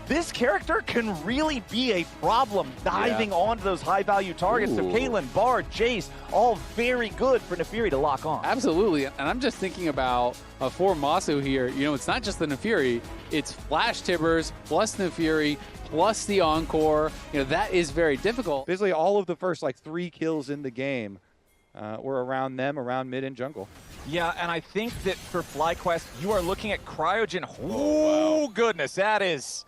this character can really be a problem diving onto those high-value targets. So Caitlyn, Bard, Jace, all very good for Nefiri to lock on. Absolutely, and I'm just thinking about for Masu here, you know, it's not just the Nefiri, it's Flash Tibbers plus Nefiri plus the Encore. You know, that is very difficult. Basically, all of the first, like, 3 kills in the game were around them, around mid and jungle. Yeah, and I think that for FlyQuest, you are looking at Cryogen. Oh, goodness, that is...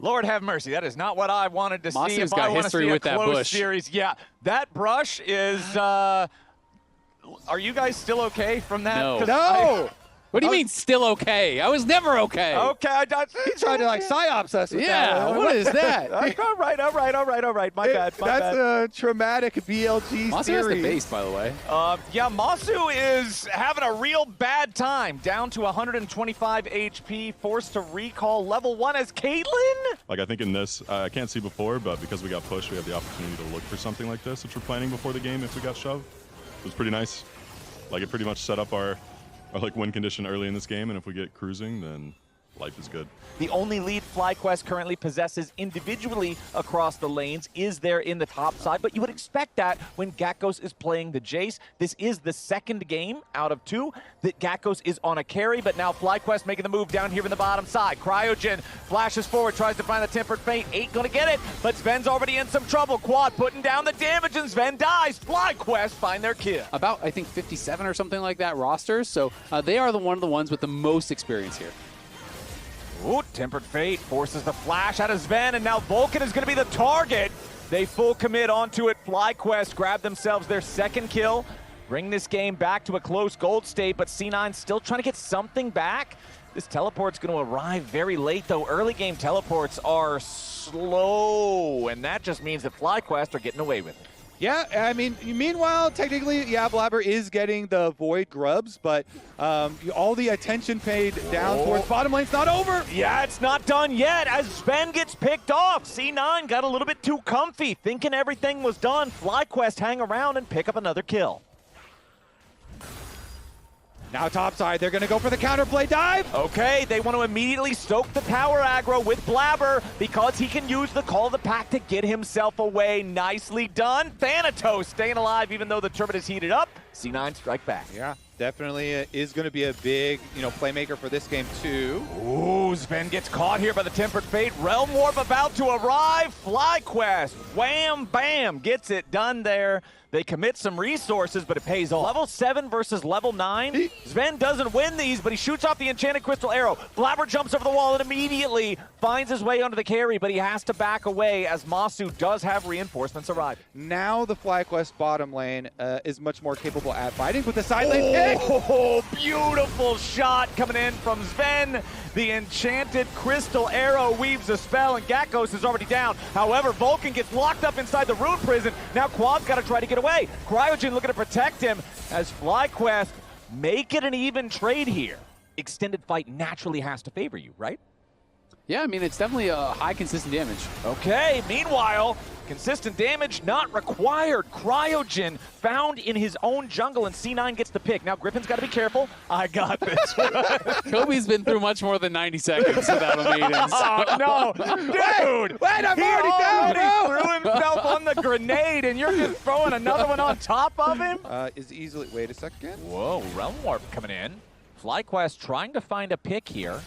Lord have mercy, that is not what I wanted to see if I want to see a close series. Yeah, that brush is... are you guys still okay from that? No. No! What do you mean still okay? I was never okay. Okay, He tried to, like, psyops us with that. Yeah, what is that? all right. My bad. That's a traumatic BLG Masu series. has the base, by the way. Yeah, Masu is having a real bad time. Down to 125 HP, forced to recall level 1 as Caitlyn. Like, I think in this, I can't see before, but because we got pushed, we had the opportunity to look for something like this, which we're planning before the game if we got shoved. It was pretty nice. Like, it pretty much set up our like win condition early in this game, and if we get cruising, then life is good. The only lead FlyQuest currently possesses individually across the lanes is there in the top side, but you would expect that when Gakkos is playing the Jace. This is the second game out of 2 that Gakkos is on a carry, but now FlyQuest making the move down here in the bottom side. Cryogen flashes forward, tries to find the Tempered Fate, ain't gonna get it, but Sven's already in some trouble. Quad putting down the damage, and Sven dies. FlyQuest find their kill. About, I think, 57 or something like that rosters, so they are one of the ones with the most experience here. Ooh, Tempered Fate forces the flash out of Sven, and now Vulcan is going to be the target. They full commit onto it. FlyQuest grab themselves their second kill, bring this game back to a close gold state, but C9 still trying to get something back. This teleport's going to arrive very late, though. Early game teleports are slow, and that just means that FlyQuest are getting away with it. Yeah, I mean, meanwhile, technically, yeah, Blabber is getting the Void grubs, but all the attention paid down towards bottom lane's not over. Yeah, it's not done yet as Sven gets picked off. C9 got a little bit too comfy, thinking everything was done. FlyQuest hang around and pick up another kill. Now topside, they're going to go for the counterplay dive. Okay, they want to immediately stoke the tower aggro with Blabber because he can use the Call of the Pack to get himself away. Nicely done. Thanatos staying alive even though the turret is heated up. C9 strike back. Yeah, definitely is going to be a big, playmaker for this game too. Ooh, Sven gets caught here by the Tempered Fate. Realm Warp about to arrive. FlyQuest, wham, bam, gets it done there. They commit some resources, but it pays off. Level 7 versus level 9. Sven doesn't win these, but he shoots off the Enchanted Crystal Arrow. Blabber jumps over the wall and immediately finds his way onto the carry, but he has to back away as Masu does have reinforcements arriving. Now the FlyQuest bottom lane is much more capable at fighting with the side lane pick. Oh, beautiful shot coming in from Sven. The Enchanted Crystal Arrow weaves a spell, and Gakkos is already down. However, Vulcan gets locked up inside the Rune Prison. Now Quad's got to try to get away. Cryogen looking to protect him as FlyQuest make it an even trade here. Extended fight naturally has to favor you, right? Yeah, I mean, it's definitely a high consistent damage. Okay, meanwhile, consistent damage not required. Cryogen found in his own jungle, and C9 gets the pick. Now Griffin's got to be careful. I got this. Kobe's been through much more than 90 seconds without a meeting. Oh, no. Dude! Wait, I'm already down, bro! Threw himself on the grenade, and you're just throwing another one on top of him? Is easily... Wait a second. Whoa, Realm Warp coming in. FlyQuest trying to find a pick here.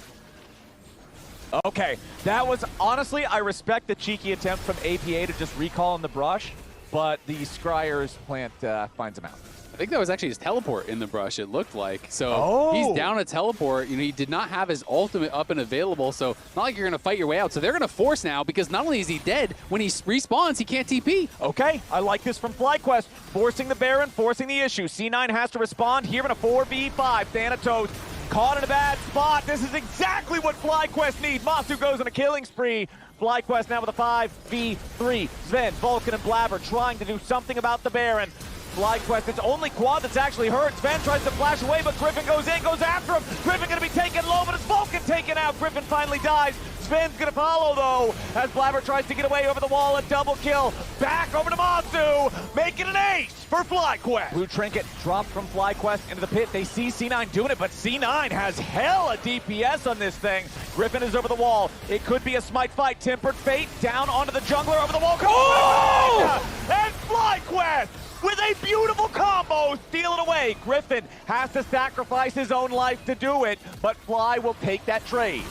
Okay, that was, honestly, I respect the cheeky attempt from APA to just recall in the brush, but the Scryer's plant finds him out. I think that was actually his teleport in the brush, it looked like. So he's down a teleport. He did not have his ultimate up and available, so not like you're going to fight your way out. So they're going to force now, because not only is he dead, when he respawns, he can't TP. Okay, I like this from FlyQuest. Forcing the Baron, forcing the issue. C9 has to respond here in a 4v5. Thanatos caught in a bad spot. This is exactly what FlyQuest needs. Masu goes on a killing spree. FlyQuest now with a 5v3. Sven, Vulcan, and Blabber trying to do something about the Baron. FlyQuest, it's only Quad that's actually hurt. Sven tries to flash away, but Griffin goes in, goes after him. Griffin gonna be taken low, but it's Vulcan taken out. Griffin finally dies. Sven's gonna follow though, as Blabber tries to get away over the wall, a double kill. Back over to Masu, making an ace for FlyQuest. Blue Trinket dropped from FlyQuest into the pit. They see C9 doing it, but C9 has hella DPS on this thing. Griffin is over the wall. It could be a smite fight. Tempered Fate down onto the jungler over the wall. Oh! And FlyQuest with a beautiful combo, steal it away. Griffin has to sacrifice his own life to do it, but Fly will take that trade.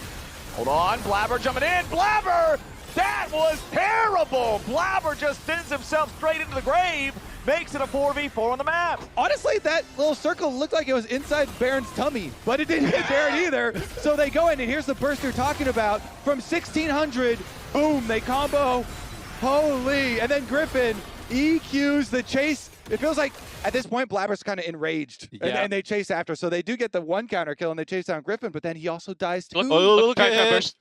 Hold on, Blabber jumping in. Blabber! That was terrible! Blabber just sends himself straight into the grave, makes it a 4v4 on the map. Honestly, that little circle looked like it was inside Baron's tummy, but it didn't hit Baron either. So they go in, and here's the burst you're talking about. From 1600, boom, they combo. Holy! And then Griffin EQs the chase. It feels like at this point Blabber's kind of enraged, and they chase after. So they do get the one counter kill and they chase down Griffin, but then he also dies too. Look, burst.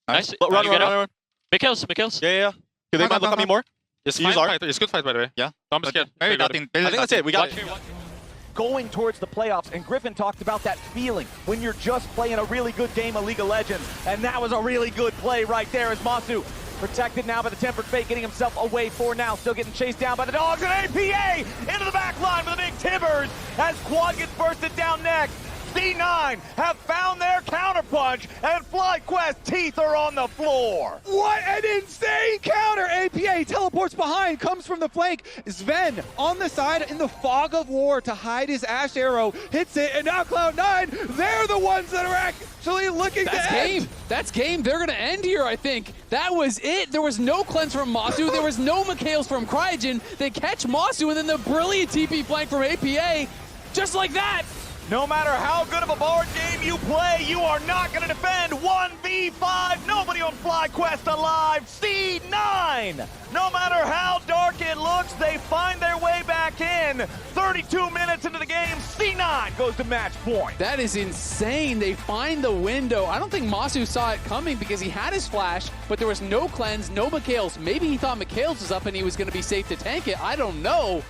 Nice. Run. Big kills. Yeah. They might look at me more. It's Use fine. R. It's good fight, by the way. Yeah. Don't be scared. I think that's it. We got it. Going towards the playoffs, and Griffin talked about that feeling when you're just playing a really good game of League of Legends, and that was a really good play right there as Masu protected now by the Tempered Fate, getting himself away for now, still getting chased down by the dogs, and APA into the back line with a big Tibbers as Quad gets bursted down next. C9 have found their counterpunch, and FlyQuest teeth are on the floor. What an insane counter! APA teleports behind, comes from the flank. Sven on the side in the fog of war to hide his Ash Arrow, hits it, and now Cloud9, they're the ones that are actually looking to end. That's game. They're going to end here, I think. That was it. There was no cleanse from Masu. There was no Mikhails from Cryogen. They catch Masu, and then the brilliant TP flank from APA. Just like that. No matter how good of a board game you play, you are not going to defend 1v5. Nobody on FlyQuest alive. C9. No matter how dark it looks, they find their way back in. 32 minutes into the game, C9 goes to match point. That is insane. They find the window. I don't think Masu saw it coming because he had his flash, but there was no cleanse, no Mikhails. Maybe he thought Mikhails was up and he was going to be safe to tank it. I don't know.